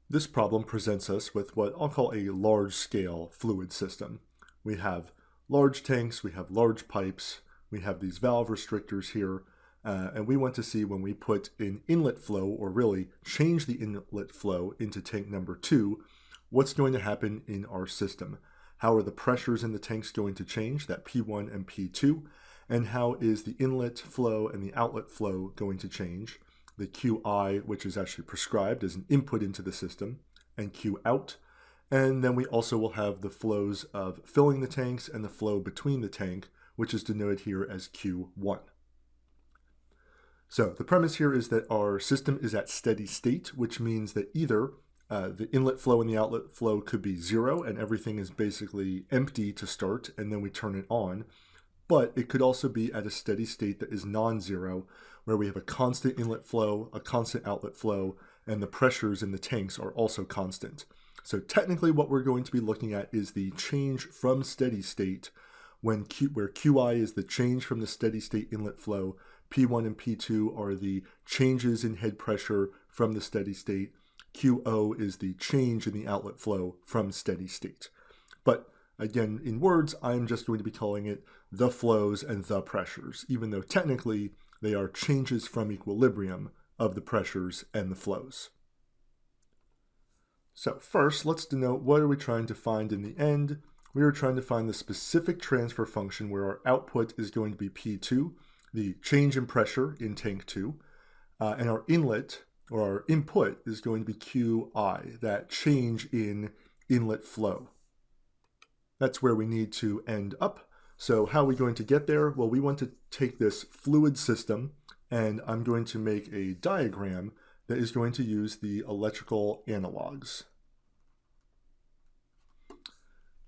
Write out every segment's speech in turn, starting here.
This problem presents us with what I'll call a large-scale fluid system. We have large tanks, we have large pipes, we have these valve restrictors here, and we want to see when we put an inlet flow, or really change the inlet flow into tank number 2, what's going to happen in our system. How are the pressures in the tanks going to change, that P1 and P2, and how is the inlet flow and the outlet flow going to change? The QI, which is actually prescribed as an input into the system, and Q out. And then we also will have the flows of filling the tanks and the flow between the tank, which is denoted here as Q1. So the premise here is that our system is at steady state, which means that either the inlet flow and the outlet flow could be 0 and everything is basically empty to start and then we turn it on. But it could also be at a steady state that is non-zero, where we have a constant inlet flow, a constant outlet flow, and the pressures in the tanks are also constant. So technically what we're going to be looking at is the change from steady state, where QI is the change from the steady state inlet flow, P1 and P2 are the changes in head pressure from the steady state, QO is the change in the outlet flow from steady state. But again, in words, I'm just going to be calling it the flows and the pressures, even though technically they are changes from equilibrium of the pressures and the flows. So first, let's denote what are we trying to find in the end. We are trying to find the specific transfer function where our output is going to be P2, the change in pressure in tank 2, and our inlet, or our input, is going to be QI, that change in inlet flow. That's where we need to end up. So how are we going to get there? Well, we want to take this fluid system, and I'm going to make a diagram that is going to use the electrical analogs. All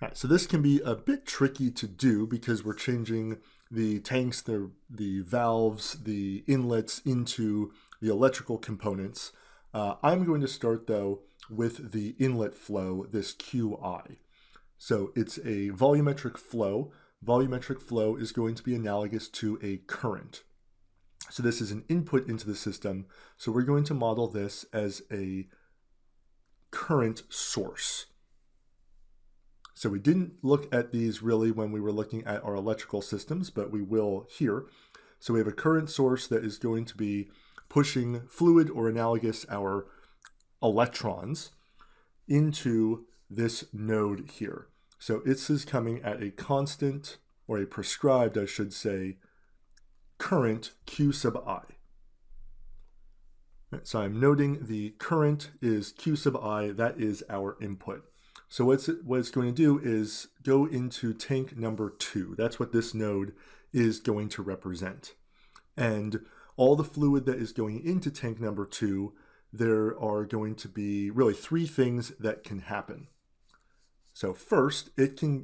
right, so this can be a bit tricky to do because we're changing the tanks, the valves, the inlets into the electrical components. I'm going to start, though, with the inlet flow, this QI. So it's a volumetric flow. Volumetric flow is going to be analogous to a current. So this is an input into the system. So we're going to model this as a current source. So we didn't look at these really when we were looking at our electrical systems, but we will here. So we have a current source that is going to be pushing fluid, or analogous our electrons, into this node here. So this is coming at a constant, or a prescribed, I should say, current Q sub I. So I'm noting the current is Q sub I, that is our input. So what it's going to do is go into tank number 2. That's what this node is going to represent. And all the fluid that is going into tank number 2, there are going to be really 3 things that can happen. So first,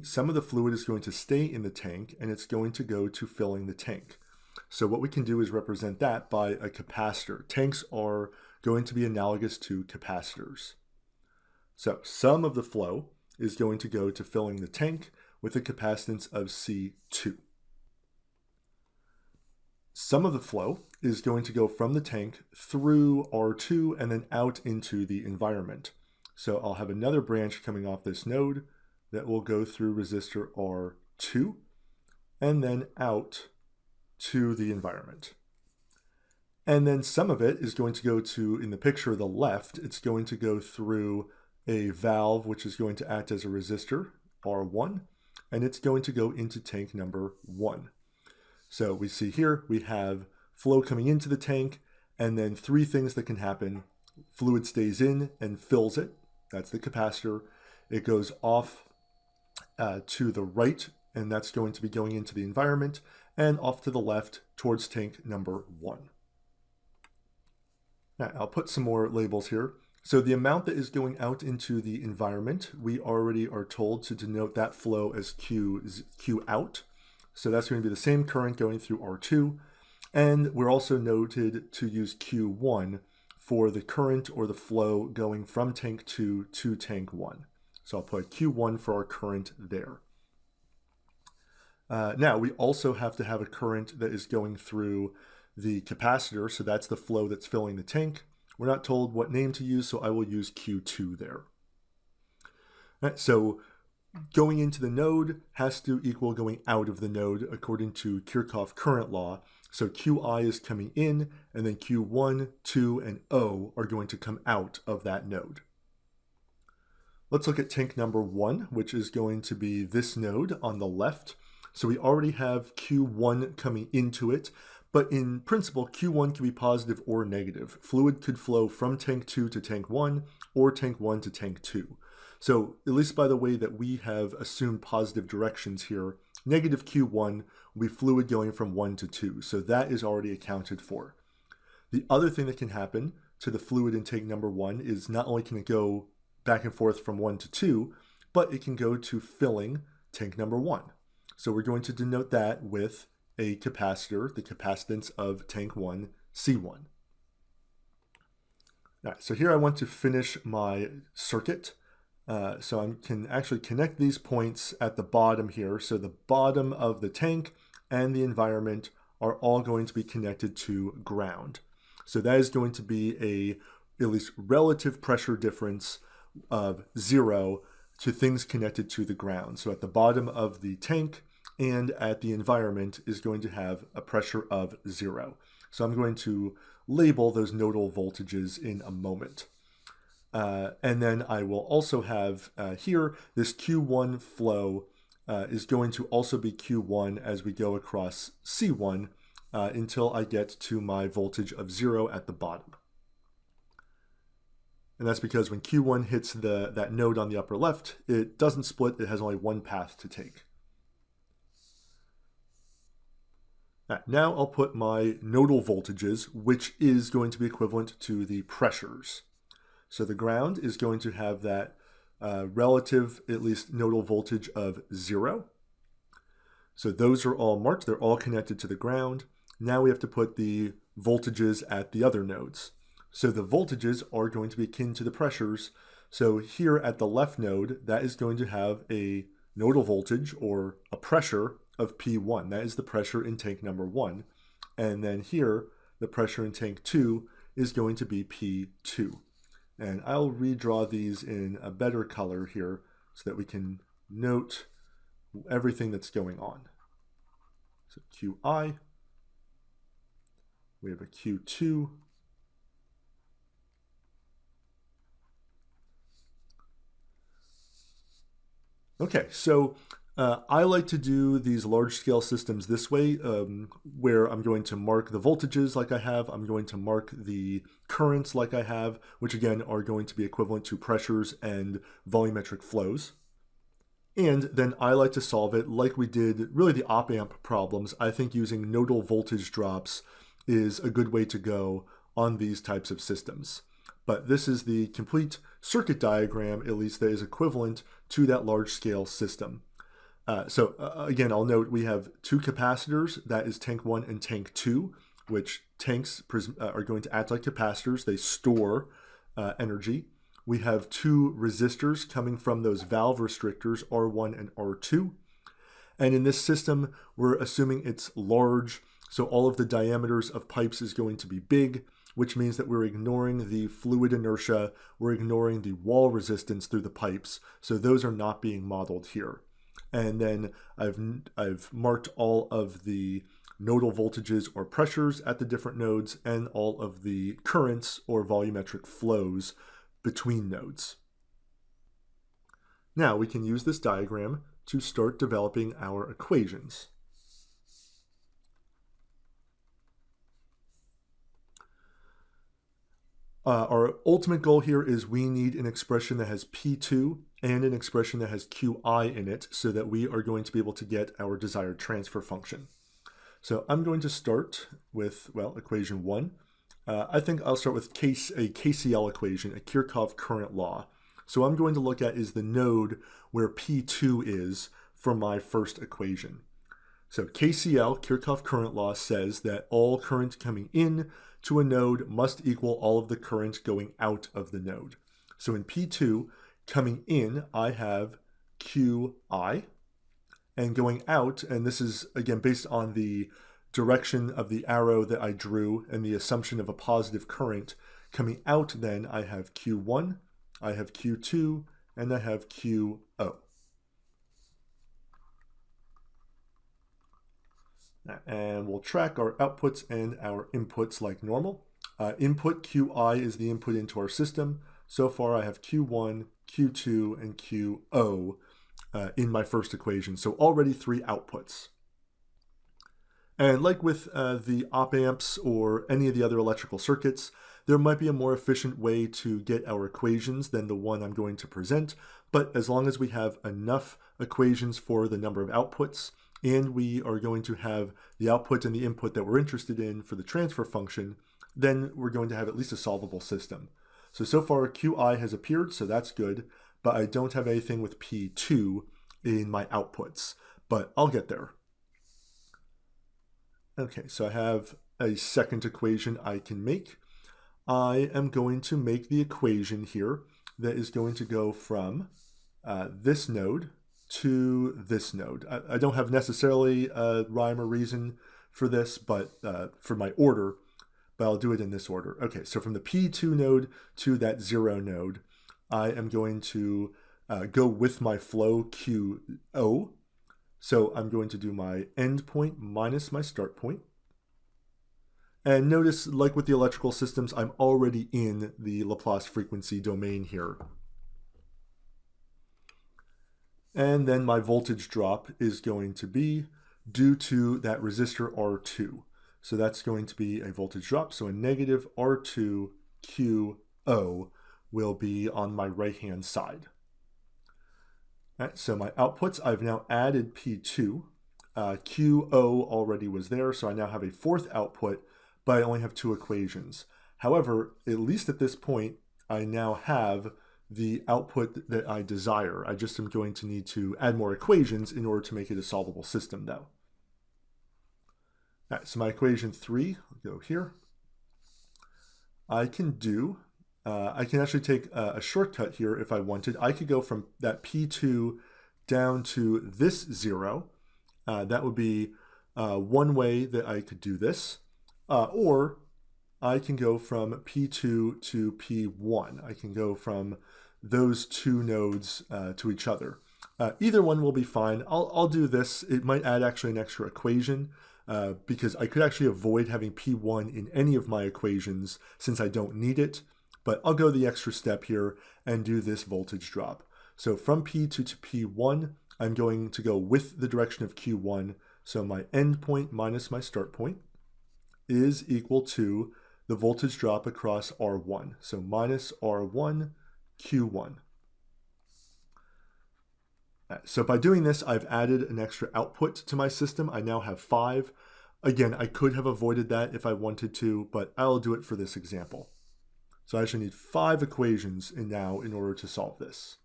some of the fluid is going to stay in the tank and it's going to go to filling the tank. So what we can do is represent that by a capacitor. Tanks are going to be analogous to capacitors. So some of the flow is going to go to filling the tank with a capacitance of C2. Some of the flow is going to go from the tank through R2 and then out into the environment. So I'll have another branch coming off this node that will go through resistor R2 and then out to the environment. And then some of it is going to go to, in the picture on the left, it's going to go through a valve which is going to act as a resistor, R1, and it's going to go into tank number 1. So we see here we have flow coming into the tank, and then 3 things that can happen. Fluid stays in and fills it, that's the capacitor. It goes off to the right, and that's going to be going into the environment, and off to the left towards tank number 1. Now, I'll put some more labels here. So the amount that is going out into the environment, we already are told to denote that flow as Q out. So that's going to be the same current going through R2. And we're also noted to use Q1 for the current or the flow going from tank 2 to tank 1. So I'll put Q1 for our current there. Now we also have to have a current that is going through the capacitor, so that's the flow that's filling the tank. We're not told what name to use, so I will use Q2 there. All right, so going into the node has to equal going out of the node according to Kirchhoff current law. So Qi is coming in, and then Q1, 2, and O are going to come out of that node. Let's look at tank number 1, which is going to be this node on the left. So we already have Q1 coming into it, but in principle, Q1 can be positive or negative. Fluid could flow from tank 2 to tank 1, or tank 1 to tank 2. So at least by the way that we have assumed positive directions here, negative Q1 will be fluid going from 1 to 2. So that is already accounted for. The other thing that can happen to the fluid in tank number 1 is not only can it go back and forth from 1 to 2, but it can go to filling tank number 1. So we're going to denote that with a capacitor, the capacitance of tank 1, C1. All right, so here I want to finish my circuit. So I can actually connect these points at the bottom here. So the bottom of the tank and the environment are all going to be connected to ground. So that is going to be a at least relative pressure difference of 0 to things connected to the ground. So at the bottom of the tank and at the environment is going to have a pressure of 0. So I'm going to label those nodal voltages in a moment. And then I will also have here this Q1 flow is going to also be Q1 as we go across C1 until I get to my voltage of 0 at the bottom. And that's because when Q1 hits that node on the upper left, it doesn't split, it has only one path to take. Now I'll put my nodal voltages, which is going to be equivalent to the pressures. So the ground is going to have that relative, at least nodal voltage of 0. So those are all marked, they're all connected to the ground. Now we have to put the voltages at the other nodes. So the voltages are going to be akin to the pressures. So here at the left node, that is going to have a nodal voltage or a pressure of P1. That is the pressure in tank number 1. And then here, the pressure in tank 2 is going to be P2. And I'll redraw these in a better color here so that we can note everything that's going on. So Qi, we have a Q2, okay, so I like to do these large-scale systems this way, where I'm going to mark the voltages like I have, I'm going to mark the currents like I have, which again are going to be equivalent to pressures and volumetric flows. And then I like to solve it like we did really the op-amp problems. I think using nodal voltage drops is a good way to go on these types of systems. But this is the complete circuit diagram, at least that is equivalent to that large-scale system. Again, I'll note we have two capacitors, that is tank 1 and tank 2, which tanks are going to act like capacitors. They store energy. We have two resistors coming from those valve restrictors, R1 and R2. And in this system, we're assuming it's large, so all of the diameters of pipes is going to be big, which means that we're ignoring the fluid inertia, we're ignoring the wall resistance through the pipes, so those are not being modeled here. And then I've marked all of the nodal voltages or pressures at the different nodes and all of the currents or volumetric flows between nodes. Now we can use this diagram to start developing our equations. Our ultimate goal here is we need an expression that has P2 and an expression that has Qi in it so that we are going to be able to get our desired transfer function. So I'm going to start with, well, equation 1. I think I'll start with a KCL equation, a Kirchhoff current law. So I'm going to look at is the node where P2 is for my first equation. So KCL, Kirchhoff current law, says that all current coming in to a node must equal all of the current going out of the node. So in P2, coming in, I have Qi, and going out, and this is again based on the direction of the arrow that I drew and the assumption of a positive current, coming out then I have Q1, I have Q2, and I have QO. And we'll track our outputs and our inputs like normal. Input QI is the input into our system. So far I have Q1, Q2, and QO in my first equation. So already 3 outputs. And like with the op amps or any of the other electrical circuits, there might be a more efficient way to get our equations than the one I'm going to present. But as long as we have enough equations for the number of outputs, and we are going to have the output and the input that we're interested in for the transfer function, then we're going to have at least a solvable system. So far Qi has appeared, so that's good, but I don't have anything with P2 in my outputs, but I'll get there. Okay, so I have a second equation I can make. I am going to make the equation here that is going to go from this node to this node. I don't have necessarily a rhyme or reason for this, but for my order, but I'll do it in this order. Okay, so from the P2 node to that 0 node, I am going to go with my flow QO. So I'm going to do my end point minus my start point. And notice, like with the electrical systems, I'm already in the Laplace frequency domain here. And then my voltage drop is going to be due to that resistor R2. So that's going to be a voltage drop. So a negative R2 QO will be on my right-hand side. All right, so my outputs, I've now added P2. QO already was there, so I now have a 4th output, but I only have 2 equations. However, at least at this point, I now have the output that I desire. I just am going to need to add more equations in order to make it a solvable system, though. All right, so my equation 3, I'll go here. I can actually take a shortcut here if I wanted. I could go from that P2 down to this 0. That would be one way that I could do this. Or I can go from P2 to P1. I can go from those 2 nodes to each other. Either one will be fine. I'll do this. It might add actually an extra equation because I could actually avoid having P1 in any of my equations since I don't need it. But I'll go the extra step here and do this voltage drop. So from P2 to P1, I'm going to go with the direction of Q1. So my end point minus my start point is equal to the voltage drop across R1. So minus R1 Q1. So by doing this, I've added an extra output to my system. I now have 5. Again, I could have avoided that if I wanted to, but I'll do it for this example. So I actually need 5 equations now in order to solve this,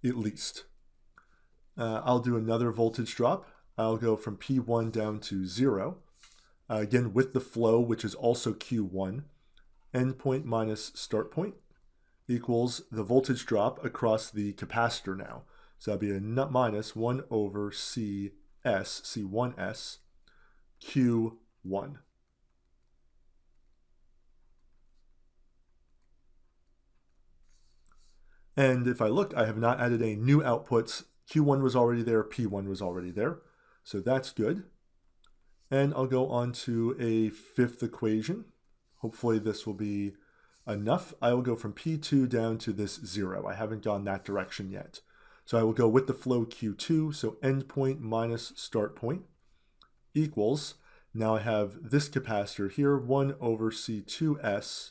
at least. I'll do another voltage drop. I'll go from P1 down to 0. Again, with the flow, which is also Q1, end point minus start point equals the voltage drop across the capacitor now. So that'll be a minus 1 over CS, C1S, Q1. And if I look, I have not added any new outputs. Q1 was already there, P1 was already there. So that's good. And I'll go on to a 5th equation. Hopefully this will be enough. I will go from P2 down to this 0. I haven't gone that direction yet. So I will go with the flow Q2, so end point minus start point equals, now I have this capacitor here, 1 over C2S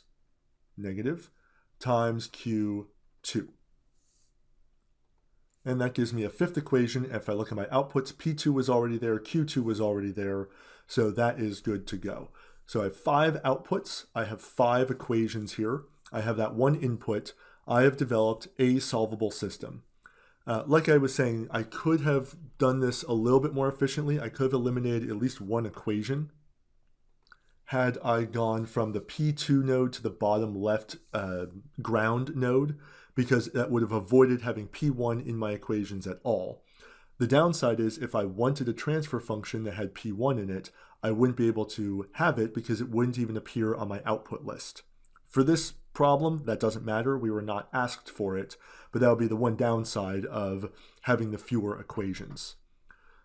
negative times Q2. And that gives me a 5th equation. If I look at my outputs, P2 was already there, Q2 was already there, so that is good to go. So I have 5 outputs, I have 5 equations here, I have that 1 input. I have developed a solvable system. Like I was saying, I could have done this a little bit more efficiently. I could have eliminated at least 1 equation had I gone from the P2 node to the bottom left ground node, because that would have avoided having P1 in my equations at all. The downside is if I wanted a transfer function that had P1 in it, I wouldn't be able to have it because it wouldn't even appear on my output list. For this problem, that doesn't matter. We were not asked for it, but that would be the one downside of having the fewer equations.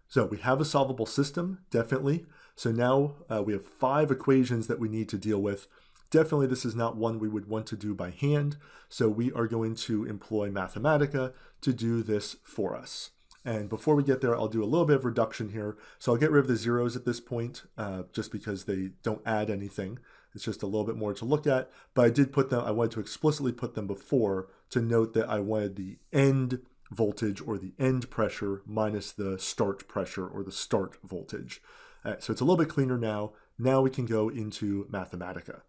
So we have a solvable system, definitely. So now we have 5 equations that we need to deal with. Definitely this is not one we would want to do by hand, so we are going to employ Mathematica to do this for us. And before we get there, I'll do a little bit of reduction here. So I'll get rid of the zeros at this point, just because they don't add anything. It's just a little bit more to look at, but I did put them, I wanted to explicitly put them before to note that I wanted the end voltage or the end pressure minus the start pressure or the start voltage. So it's a little bit cleaner now. Now we can go into Mathematica.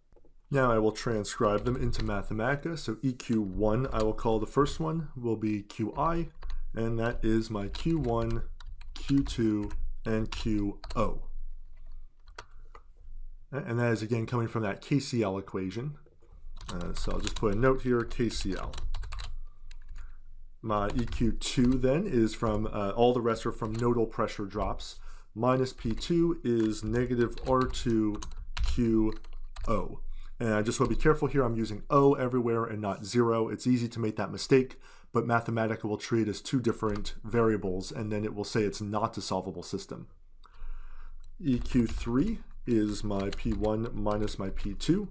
Now I will transcribe them into Mathematica. So EQ1, I will call the first one, will be QI, and that is my Q1, Q2, and QO. And that is again coming from that KCL equation. So I'll just put a note here, KCL. My EQ2 then is from, all the rest are from nodal pressure drops. Minus P2 is negative R2 QO. And I just want to be careful here, I'm using O everywhere and not 0. It's easy to make that mistake, but Mathematica will treat it as 2 different variables, and then it will say it's not a solvable system. EQ3 is my P1 minus my P2,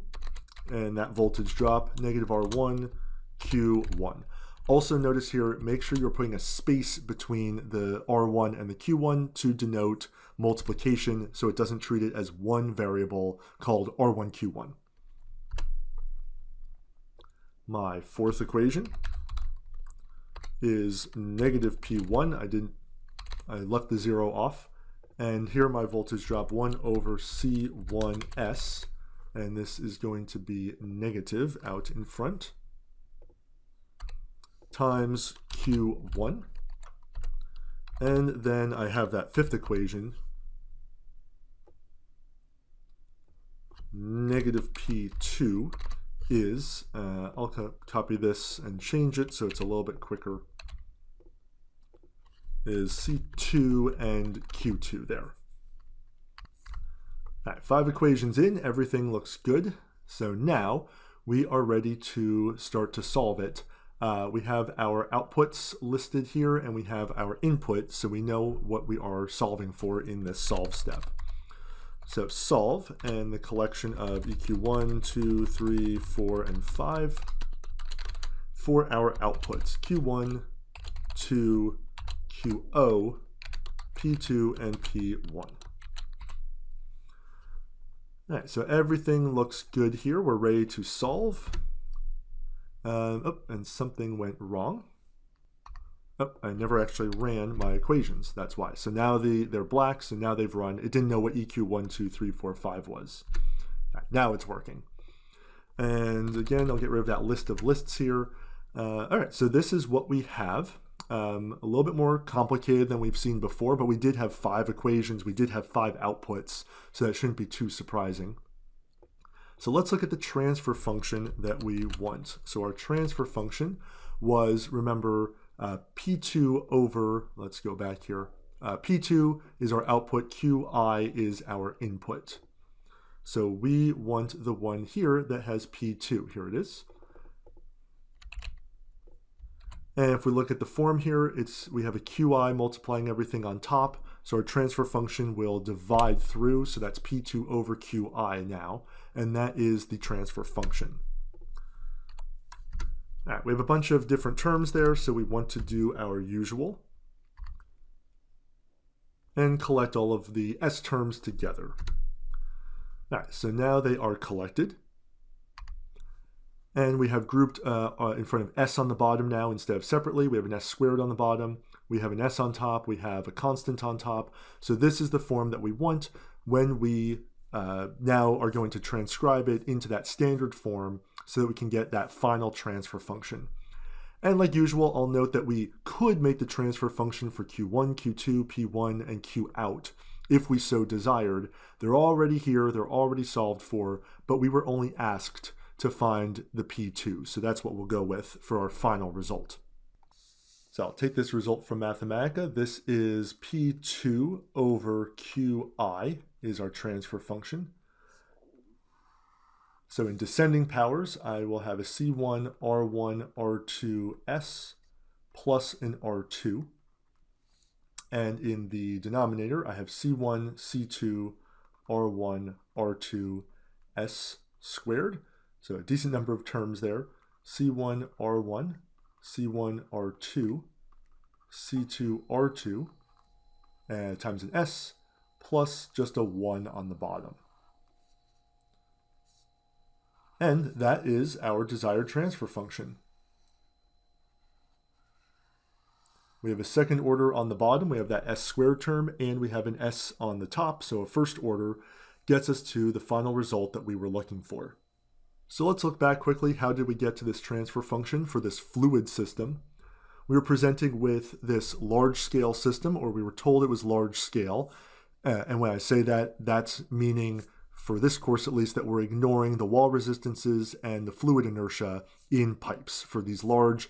and that voltage drop, negative R1 Q1. Also notice here, make sure you're putting a space between the R1 and the Q1 to denote multiplication, so it doesn't treat it as one variable called R1 Q1. My fourth equation is negative P1. I left the 0 off. And here my voltage drop 1 over C1S. And this is going to be negative out in front. Times Q1. And then I have that fifth equation. Negative P2 is, I'll copy this and change it so it's a little bit quicker, is C2 and Q2 there. All right, 5 equations in, everything looks good. So now we are ready to start to solve it. We have our outputs listed here and we have our input, so we know what we are solving for in this solve step. So solve, and the collection of EQ1, 2, 3, 4, and 5 for our outputs, Q1, 2, QO, P2, and P1. All right, so everything looks good here. We're ready to solve. And something went wrong. I never actually ran my equations, that's why. So now they're black, so now they've run. It didn't know what EQ 1, 2, 3, 4, 5 was. Right, now it's working. And again, I'll get rid of that list of lists here. All right, so this is what we have. A little bit more complicated than we've seen before, but we did have 5 equations. We did have 5 outputs, so that shouldn't be too surprising. So let's look at the transfer function that we want. So our transfer function was, remember, P2 over, let's go back here, P2 is our output, QI is our input. So we want the one here that has P2. Here it is. And if we look at the form here, we have a QI multiplying everything on top. So our transfer function will divide through, so that's P2 over QI now, and that is the transfer function. All right, we have a bunch of different terms there, so we want to do our usual and collect all of the S terms together. All right, so now they are collected. And we have grouped in front of S on the bottom now instead of separately. We have an S squared on the bottom. We have an S on top. We have a constant on top. So this is the form that we want when we now are going to transcribe it into that standard form so that we can get that final transfer function. And like usual, I'll note that we could make the transfer function for Q1, Q2, P1, and Q out if we so desired. They're already here. They're already solved for, but we were only asked to find the P2. So that's what we'll go with for our final result. So I'll take this result from Mathematica. This is P2 over Qi is our transfer function. So in descending powers, I will have a C1, R1, R2, S plus an R2. And in the denominator, I have C1, C2, R1, R2, S squared. So a decent number of terms there. C1, R1, C1, R2, C2, R2, times an S, plus just a 1 on the bottom. And that is our desired transfer function. We have a second order on the bottom, we have that S squared term, and we have an S on the top, so a first order gets us to the final result that we were looking for. So let's look back quickly. How did we get to this transfer function for this fluid system? We were presenting with this large scale system, or we were told it was large scale. And when I say that, that's meaning, for this course at least, that we're ignoring the wall resistances and the fluid inertia in pipes for these large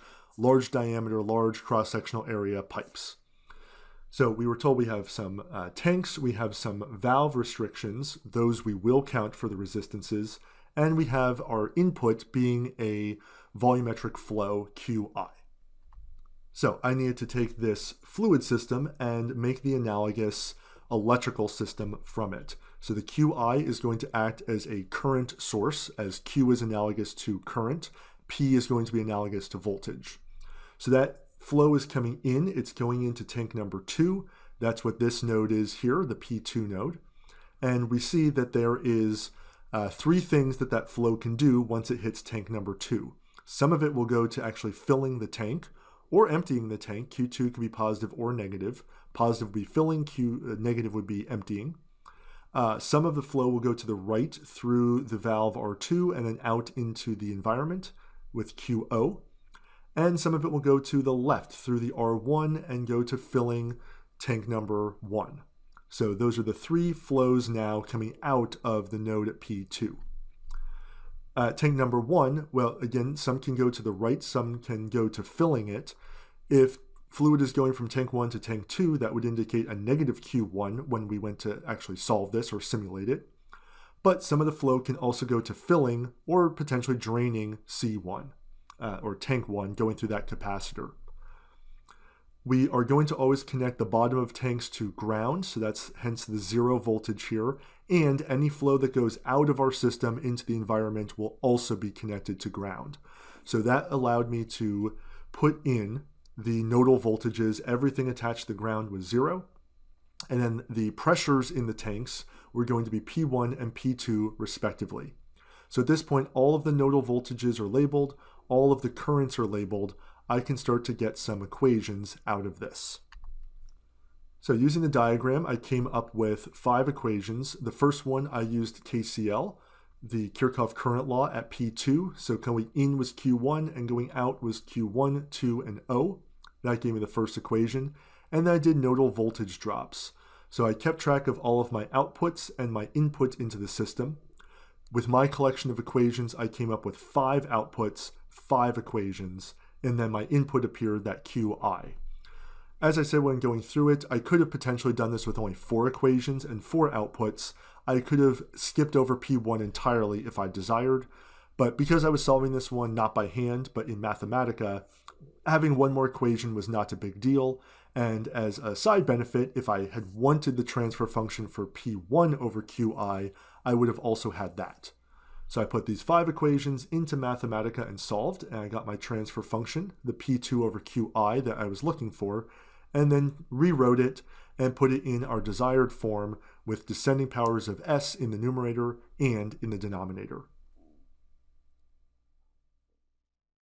diameter, large cross-sectional area pipes. So we were told we have some tanks, we have some valve restrictions, those we will count for the resistances, and we have our input being a volumetric flow Qi. So I needed to take this fluid system and make the analogous electrical system from it. So the Qi is going to act as a current source, as Q is analogous to current, P is going to be analogous to voltage. So that flow is coming in, it's going into tank number 2. That's what this node is here, the P2 node. And we see that there is 3 things that flow can do once it hits tank number 2. Some of it will go to actually filling the tank or emptying the tank. Q2 can be positive or negative. Positive would be filling, negative would be emptying. Some of the flow will go to the right through the valve R2 and then out into the environment with QO. And some of it will go to the left through the R1 and go to filling tank number 1. So those are the 3 flows now coming out of the node at P2. Tank number 1, well, again, some can go to the right, some can go to filling it. If fluid is going from tank 1 to tank 2, that would indicate a negative Q1 when we went to actually solve this or simulate it. But some of the flow can also go to filling or potentially draining C1 or tank 1 going through that capacitor. We are going to always connect the bottom of tanks to ground, so that's hence the 0 voltage here, and any flow that goes out of our system into the environment will also be connected to ground. So that allowed me to put in the nodal voltages. Everything attached to the ground was 0, and then the pressures in the tanks were going to be P1 and P2 respectively. So at this point, all of the nodal voltages are labeled, all of the currents are labeled. I can start to get some equations out of this. So using the diagram, I came up with 5 equations. The first one, I used KCL, the Kirchhoff current law at P2. So going in was Q1 and going out was Q1, 2, and O. That gave me the first equation. And then I did nodal voltage drops. So I kept track of all of my outputs and my input into the system. With my collection of equations, I came up with 5 outputs, 5 equations, and then my input appeared, that Qi. As I said when going through it, I could have potentially done this with only 4 equations and 4 outputs. I could have skipped over P1 entirely if I desired, but because I was solving this one not by hand, but in Mathematica, having one more equation was not a big deal. And as a side benefit, if I had wanted the transfer function for P1 over Qi, I would have also had that. So I put these 5 equations into Mathematica and solved, and I got my transfer function, the P2 over Qi that I was looking for, and then rewrote it and put it in our desired form with descending powers of S in the numerator and in the denominator.